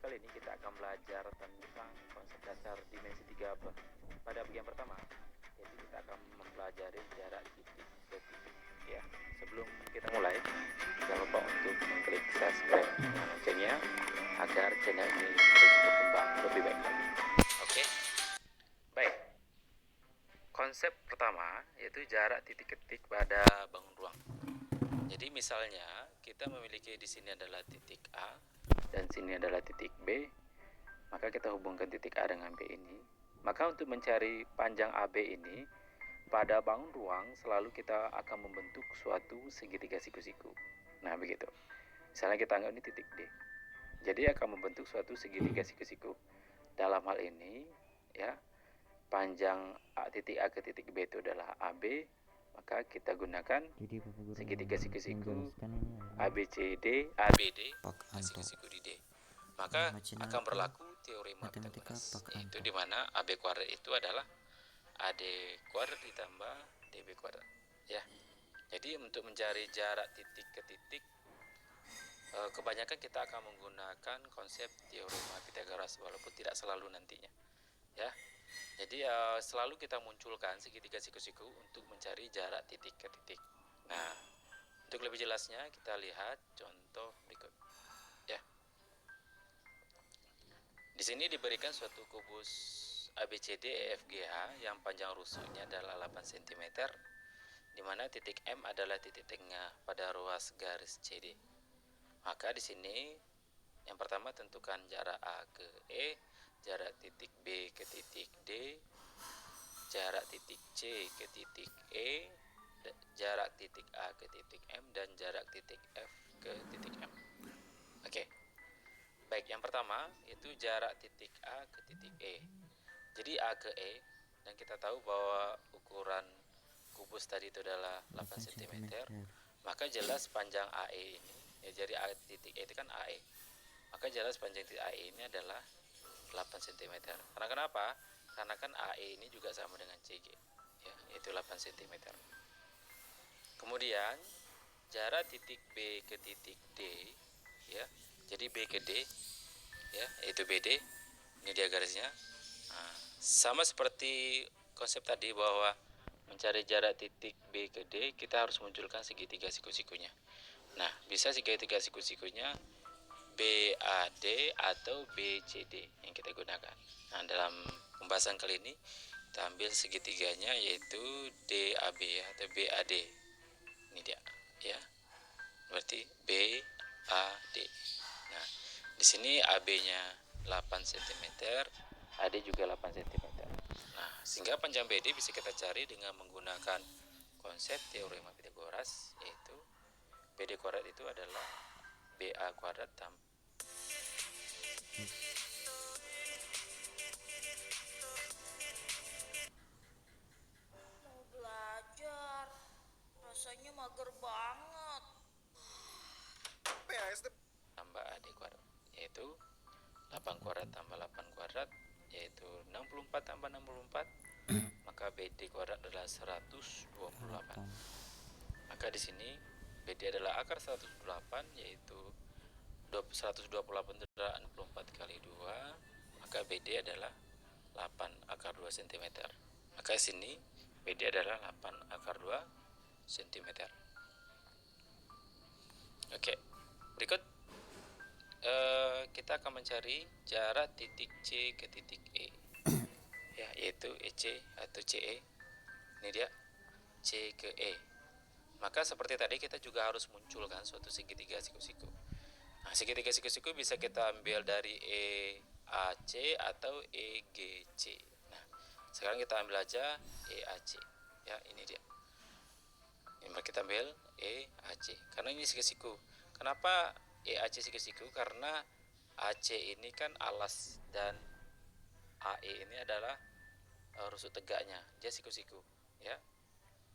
kali ini kita akan belajar tentang konsep dasar dimensi 3 pada bagian pertama, yaitu kita akan mempelajari jarak titik ke titik. Ya, sebelum kita mulai, jangan lupa untuk mengklik subscribe loncengnya agar channel ini terus berkembang lebih baik lagi. Oke, baik. Konsep pertama yaitu jarak titik ke titik pada bangun ruang. Jadi misalnya kita memiliki di sini adalah titik A dan sini adalah titik B, maka kita hubungkan titik A dengan B ini. Maka untuk mencari panjang AB ini pada bangun ruang selalu kita akan membentuk suatu segitiga siku-siku. Nah begitu. Misalnya kita anggap ini titik D. Jadi akan membentuk suatu segitiga siku-siku. Dalam hal ini ya, panjang titik A ke titik B itu adalah AB, maka kita gunakan segitiga siku-siku ABCD, ABD, siku-siku di D. Maka akan berlaku teorema Pythagoras, yaitu di mana AB kuadrat itu adalah AD kuadrat ditambah DB kuadrat. Ya. Jadi untuk mencari jarak titik ke titik, kebanyakan kita akan menggunakan konsep teorema Pythagoras, walaupun tidak selalu nantinya. Ya. Jadi selalu kita munculkan segitiga siku-siku untuk mencari jarak titik ke titik. Nah, untuk lebih jelasnya kita lihat contoh berikut. Ya. Di sini diberikan suatu kubus ABCD EFGH yang panjang rusuknya adalah 8 cm, di mana titik M adalah titik tengah pada ruas garis CD. Maka di sini yang pertama tentukan jarak A ke E, jarak titik B ke titik D, jarak titik C ke titik E, jarak titik A ke titik M, dan jarak titik F ke titik M. Oke. Baik, yang pertama itu jarak titik A ke titik E. Jadi A ke E, dan kita tahu bahwa ukuran kubus tadi itu adalah 8 cm, maka jelas panjang AE ini, ya, jadi A titik E itu kan AE, maka jelas panjang titik AE ini adalah 8 cm. Karena kenapa? Karena kan AE ini juga sama dengan CG, ya, yaitu 8 cm. Kemudian jarak titik B ke titik D, ya, jadi B ke D, ya, yaitu BD. Ini dia garisnya. Nah, sama seperti konsep tadi bahwa mencari jarak titik B ke D, kita harus munculkan segitiga siku-sikunya. Nah, bisa segitiga siku-sikunya BAD atau BCD yang kita gunakan. Nah, dalam pembahasan kali ini kita ambil segitiganya yaitu DAB atau BAD. Ini dia, ya. Berarti BAD. Nah, di sini AB-nya 8 cm, AD juga 8 cm. Nah, sehingga panjang BD bisa kita cari dengan menggunakan konsep teorema Pythagoras, yaitu BD kuadrat itu adalah BA kuadrat tambah mau belajar, rasanya mager banget. tambah AD kuadrat, yaitu 8 kuadrat tambah 8 kuadrat, yaitu 64 tambah 64, maka BD kuadrat adalah 128. Maka di sini BD adalah akar 128, yaitu 128 itu adalah 64 kali 2, maka BD adalah 8 akar 2 cm. Maka di sini BD adalah 8 akar 2 cm. Oke, berikut kita akan mencari jarak titik C ke titik E, ya, yaitu EC atau CE. Ini dia, C ke E. Maka seperti tadi kita juga harus munculkan suatu segitiga siku-siku. Nah, segitiga siku-siku bisa kita ambil dari EAC atau EGC. Nah, sekarang kita ambil aja EAC. Ya, ini dia. Ini kita ambil EAC karena ini siku-siku. Kenapa EAC siku-siku? Karena AC ini kan alas dan AE ini adalah rusuk tegaknya, dia siku-siku, ya.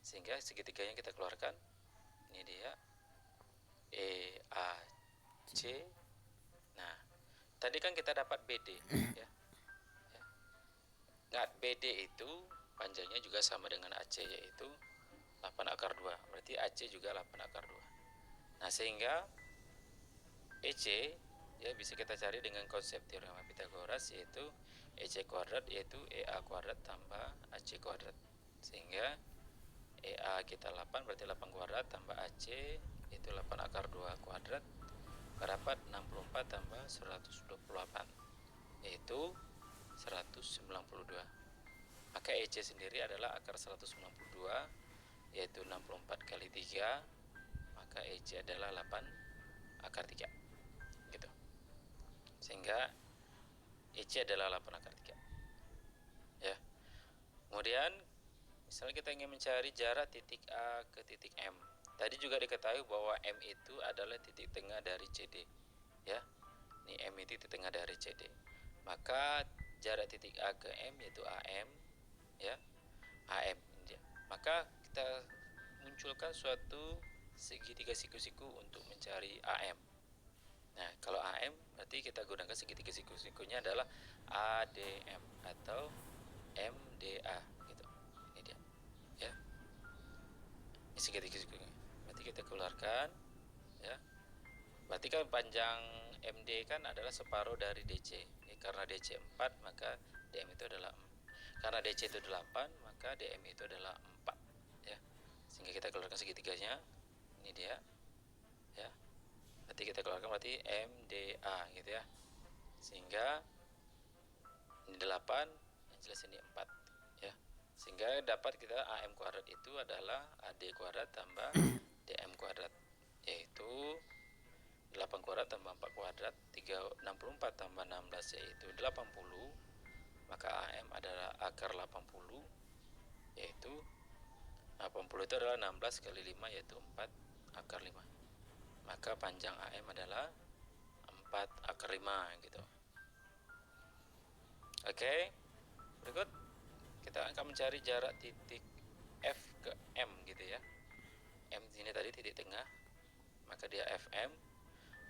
Sehingga segitiganya kita keluarkan. Ini dia EAC. Nah, tadi kan kita dapat BD, ya. Nah, BD itu panjangnya juga sama dengan AC, yaitu 8 akar 2. Berarti AC juga 8 akar 2. Nah, sehingga EC ya bisa kita cari dengan konsep teorema Pitagoras, yaitu EC kuadrat yaitu EA kuadrat tambah AC kuadrat. Sehingga EA kita 8, berarti 8 kuadrat tambah AC itu 8 akar 2 kuadrat berdapat 64 tambah 128 yaitu 192. Maka EC sendiri adalah akar 192 yaitu 64 kali 3, maka EC adalah 8 akar 3 gitu. Sehingga EC adalah 8 akar 3 ya. Kemudian misalnya kita ingin mencari jarak titik A ke titik M. Tadi juga diketahui bahwa M itu adalah titik tengah dari CD ya. Ini M itu titik tengah dari CD. Maka jarak titik A ke M yaitu AM ya. AM ini dia. Maka kita munculkan suatu segitiga siku-siku untuk mencari AM. Nah, kalau AM berarti kita gunakan segitiga siku-sikunya adalah ADM atau MDA gitu. Ini dia. Ya. Ini segitiga sikunya. Berarti kita keluarkan ya. Berarti kan panjang MD kan adalah separuh dari DC. Ini karena DC 4 maka DM itu adalah karena DC itu 8 maka DM itu adalah 4 ya. Sehingga kita keluarkan segitiganya. Ini dia. Ya. Berarti kita keluarkan berarti MDA gitu ya. Sehingga ini 8, yang jelas ini 4 ya. Sehingga dapat kita AM kuadrat itu adalah AD kuadrat tambah DM kuadrat, yaitu 8 kuadrat tambah 4 kuadrat 64 tambah 16 yaitu 80. Maka AM adalah akar 80 yaitu 80 itu adalah 16 kali 5 yaitu 4 akar 5. Maka panjang AM adalah 4 akar 5 gitu. Oke. Berikut kita akan mencari jarak titik F ke M gitu ya. M ini tadi titik tengah, maka dia FM.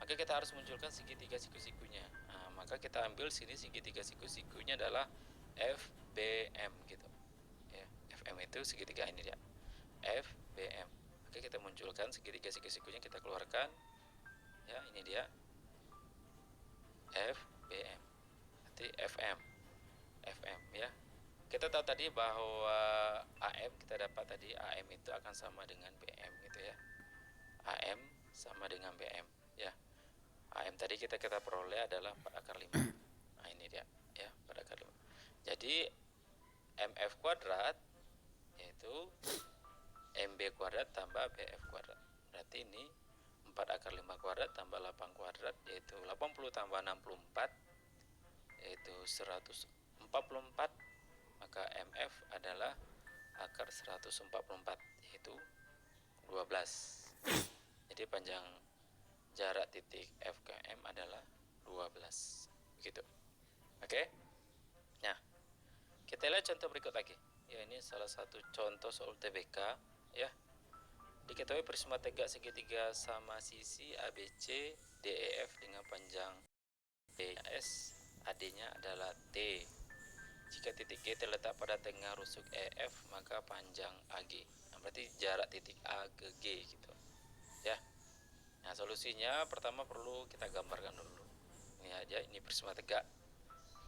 Maka kita harus munculkan segitiga siku-sikunya. Nah, maka kita ambil sini segitiga siku-sikunya adalah FBM gitu. Ya, FM itu segitiga ini dia. FBM. Maka kita munculkan segitiga siku-sikunya, kita keluarkan. Ya, ini dia. FBM. Nanti FM. FM ya. Kita tahu tadi bahwa AM kita dapat tadi AM itu akan sama dengan BM gitu ya. AM sama dengan BM ya. AM tadi kita peroleh adalah 4 akar 5. Nah, ini dia ya, 4 akar 5. Jadi MF kuadrat yaitu MB kuadrat tambah BF kuadrat. Berarti ini 4 akar 5 kuadrat tambah 8 kuadrat yaitu 80 tambah 64 yaitu 144. Maka MF adalah akar 144 yaitu 12. Jadi panjang jarak titik F ke M adalah 12 begitu. Oke. Nah, kita lihat contoh berikut lagi. Ya, ini salah satu contoh soal TBK ya. Diketahui prisma tegak segitiga sama sisi ABC DEF dengan panjang DS, AD-nya adalah T. Jika titik G terletak pada tengah rusuk EF, maka panjang AG. Nah, berarti jarak titik A ke G gitu. Ya. Nah, solusinya pertama perlu kita gambarkan dulu. Ini aja, ini prisma tegak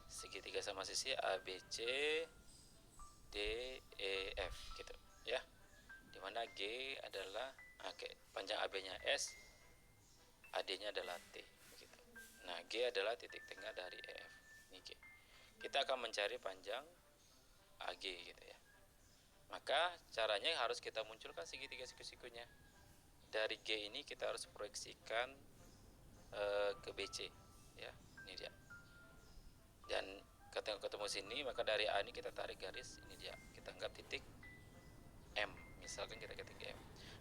segitiga sama sisi ABC DEF gitu, ya. Dimana G adalah panjang AB-nya S, AD-nya adalah T begitu. Nah, G adalah titik tengah dari EF. Ini G. Kita akan mencari panjang AG gitu ya. Maka caranya harus kita munculkan segitiga siku-sikunya. Dari G ini kita harus proyeksikan ke BC ya. Ini dia. Dan ketemu sini, maka dari A ini kita tarik garis, ini dia. Kita anggap titik M. Misalkan kita titik M.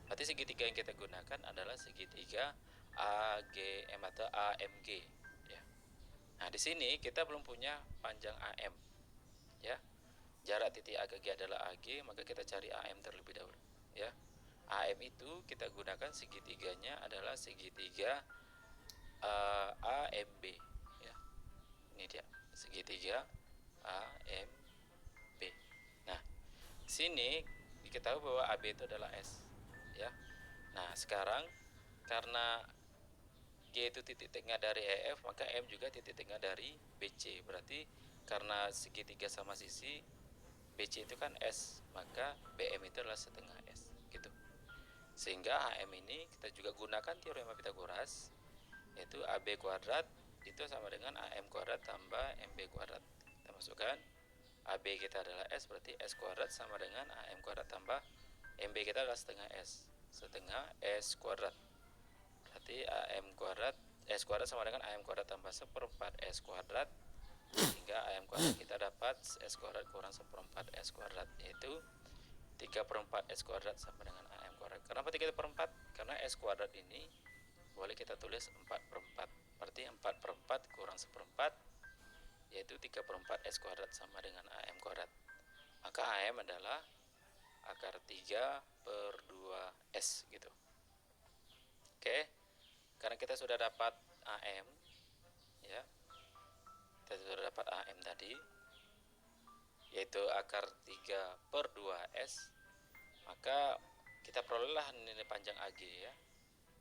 Berarti segitiga yang kita gunakan adalah segitiga AGM atau AMG ya. Nah, di sini kita belum punya panjang AM ya. Jarak titik A ke G adalah AG, maka kita cari AM terlebih dahulu ya. AM itu kita gunakan segitiganya adalah segitiga AMB ya. Ini dia, segitiga AMB. Nah, sini diketahui bahwa AB itu adalah S ya. Nah, sekarang karena G itu titik tengah dari EF, maka M juga titik tengah dari BC. Berarti karena segitiga sama sisi, BC itu kan S, maka BM itu adalah setengah S gitu. Sehingga HM ini kita juga gunakan teorema Pitagoras, yaitu AB kuadrat itu sama dengan AM kuadrat tambah MB kuadrat. Kita masukkan AB kita adalah S, berarti S kuadrat sama dengan AM kuadrat tambah MB kita adalah setengah S, setengah S kuadrat. Berarti AM kuadrat, S kuadrat sama dengan AM kuadrat tambah seperempat S kuadrat, hingga AM kuadrat kita dapat S kuadrat kurang seperempat S kuadrat, yaitu 3/4 S kuadrat sama dengan AM kuadrat. Kenapa 3/4? Karena S kuadrat ini boleh kita tulis 4/4. Berarti 4/4 kurang seperempat, yaitu 3/4 S kuadrat sama dengan AM kuadrat. Maka AM adalah akar 3/2S gitu. Oke, karena kita sudah dapat AM, ya, kita sudah dapat AM tadi, yaitu akar 3/2S, maka kita perolehlah nilai panjang AG, ya.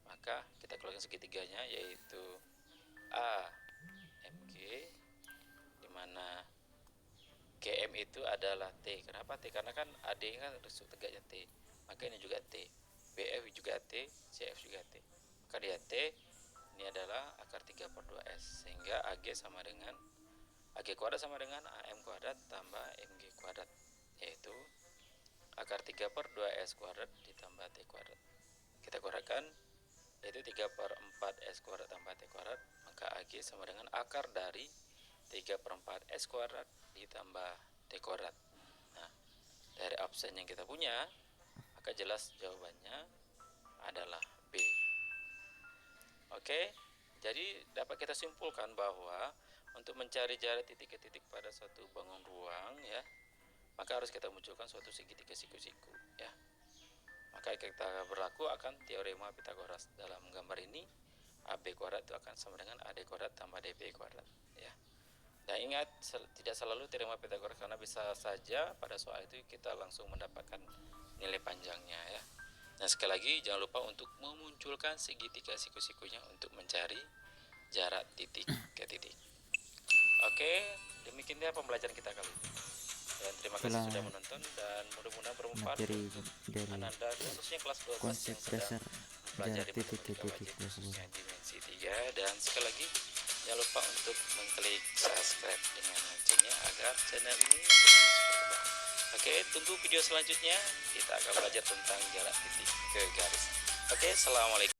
Maka kita keluarkan segitiganya, yaitu AMG, dimana GM itu adalah T. Kenapa T? Karena kan AD kan resuk tegaknya T, maka ini juga T. BF juga T, CF juga T. Maka dia T, ini adalah akar 3/2S, sehingga AG sama dengan AG kuadrat sama dengan AM kuadrat tambah MG kuadrat, yaitu akar 3/2S kuadrat ditambah T kuadrat. Kita kuadratkan, yaitu 3/4S kuadrat tambah T kuadrat, maka AG sama dengan akar dari 3/4S kuadrat ditambah T kuadrat. Nah, dari absen yang kita punya, maka jelas jawabannya adalah B. Oke, jadi dapat kita simpulkan bahwa untuk mencari jarak titik ke titik pada suatu bangun ruang, ya, maka harus kita munculkan suatu segitiga siku-siku, ya. Maka kita berlaku akan teorema Pitagoras. Dalam gambar ini AB kuadrat itu akan sama dengan AD kuadrat tambah DB kuadrat, ya. Dan ingat, tidak selalu teorema Pitagoras, karena bisa saja pada soal itu kita langsung mendapatkan nilai panjangnya, ya. Nah, sekali lagi jangan lupa untuk memunculkan segitiga siku-sikunya untuk mencari jarak titik ke titik. Oke, demikianlah pembelajaran kita kali ini. Dan terima kasih sudah menonton, dan mudah-mudahan bermanfaat untuk Ananda, khususnya kelas 12 konsep yang sedang dasar mempelajari jarak titik ke matematika titik wajib tersebut. khususnya dimensi 3. Dan sekali lagi jangan lupa untuk mengklik subscribe dengan loncengnya agar channel ini terus berkembang. Oke, tunggu video selanjutnya, kita akan belajar tentang jarak titik ke garis. Oke, assalamualaikum.